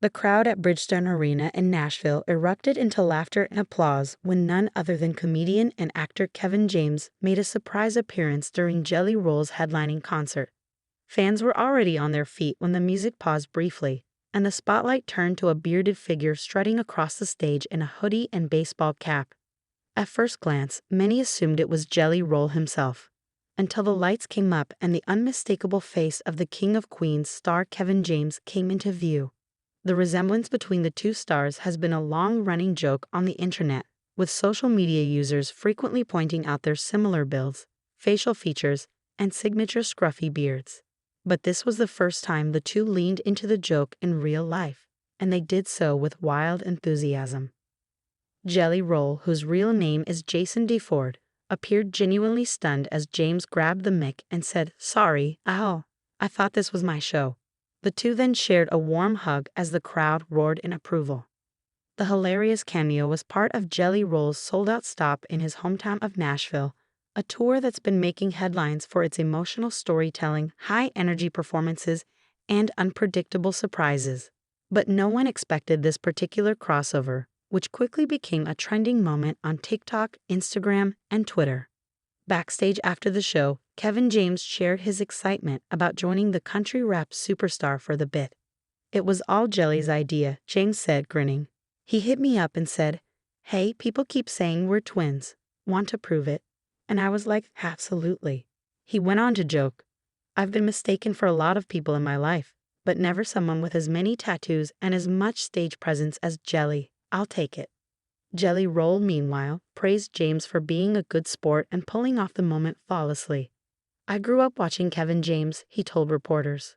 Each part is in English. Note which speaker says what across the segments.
Speaker 1: The crowd at Bridgestone Arena in Nashville erupted into laughter and applause when none other than comedian and actor Kevin James made a surprise appearance during Jelly Roll's headlining concert. Fans were already on their feet when the music paused briefly, and the spotlight turned to a bearded figure strutting across the stage in a hoodie and baseball cap. At first glance, many assumed it was Jelly Roll himself, until the lights came up and the unmistakable face of the King of Queens star Kevin James came into view. The resemblance between the two stars has been a long-running joke on the internet, with social media users frequently pointing out their similar builds, facial features, and signature scruffy beards. But this was the first time the two leaned into the joke in real life, and they did so with wild enthusiasm. Jelly Roll, whose real name is Jason DeFord, appeared genuinely stunned as James grabbed the mic and said, "Sorry, I thought this was my show." The two then shared a warm hug as the crowd roared in approval. The hilarious Cameo was part of Jelly Roll's sold-out stop in his hometown of Nashville, a tour that's been making headlines for its emotional storytelling, high-energy performances, and unpredictable surprises. But no one expected this particular crossover, which quickly became a trending moment on TikTok, Instagram, and Twitter. Backstage after the show, Kevin James shared his excitement about joining the country rap superstar for the bit. "It was all Jelly's idea," James said, grinning. "He hit me up and said, 'Hey, people keep saying we're twins. Want to prove it?' And I was like, 'Absolutely.'" He went on to joke, "I've been mistaken for a lot of people in my life, but never someone with as many tattoos and as much stage presence as Jelly. I'll take it." Jelly Roll, meanwhile, praised James for being a good sport and pulling off the moment flawlessly. "I grew up watching Kevin James," he told reporters.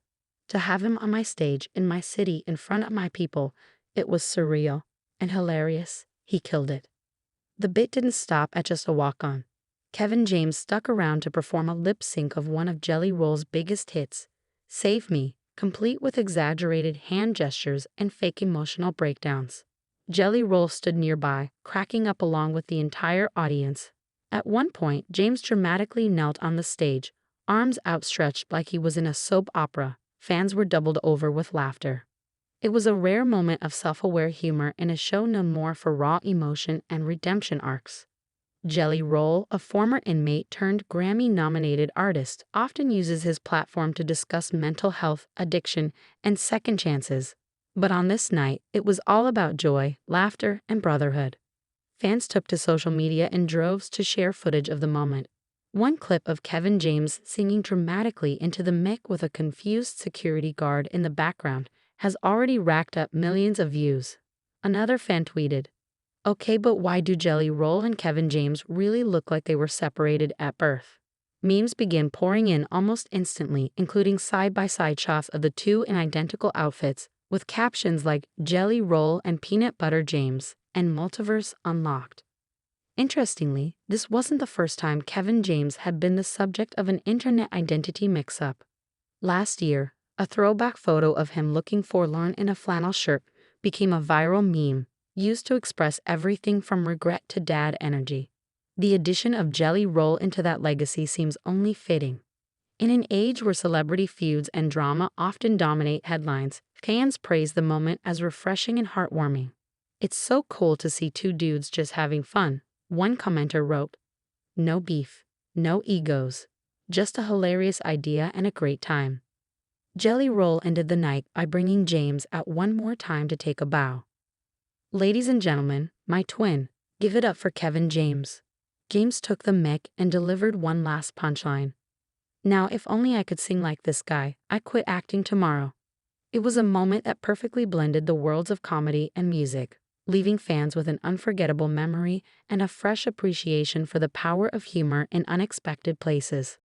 Speaker 1: "To have him on my stage, in my city, in front of my people, it was surreal and hilarious. He killed it." The bit didn't stop at just a walk-on. Kevin James stuck around to perform a lip sync of one of Jelly Roll's biggest hits, "Save Me," complete with exaggerated hand gestures and fake emotional breakdowns. Jelly Roll stood nearby, cracking up along with the entire audience. At one point, James dramatically knelt on the stage, arms outstretched like he was in a soap opera. Fans were doubled over with laughter. It was a rare moment of self-aware humor in a show known more for raw emotion and redemption arcs. Jelly Roll, a former inmate turned Grammy-nominated artist, often uses his platform to discuss mental health, addiction, and second chances. But on this night, it was all about joy, laughter, and brotherhood. Fans took to social media in droves to share footage of the moment. One clip of Kevin James singing dramatically into the mic with a confused security guard in the background has already racked up millions of views. Another fan tweeted, "Okay, but why do Jelly Roll and Kevin James really look like they were separated at birth?" Memes began pouring in almost instantly, including side-by-side shots of the two in identical outfits, with captions like "Jelly Roll and Peanut Butter James" and "Multiverse Unlocked." Interestingly, this wasn't the first time Kevin James had been the subject of an internet identity mix-up. Last year, a throwback photo of him looking forlorn in a flannel shirt became a viral meme, used to express everything from regret to dad energy. The addition of Jelly Roll into that legacy seems only fitting. In an age where celebrity feuds and drama often dominate headlines, fans praise the moment as refreshing and heartwarming. "It's so cool to see two dudes just having fun," one commenter wrote. "No beef, no egos, just a hilarious idea and a great time." Jelly Roll ended the night by bringing James out one more time to take a bow. "Ladies and gentlemen, my twin, give it up for Kevin James." James took the mic and delivered one last punchline. "Now, if only I could sing like this guy, I quit acting tomorrow." It was a moment that perfectly blended the worlds of comedy and music, leaving fans with an unforgettable memory and a fresh appreciation for the power of humor in unexpected places.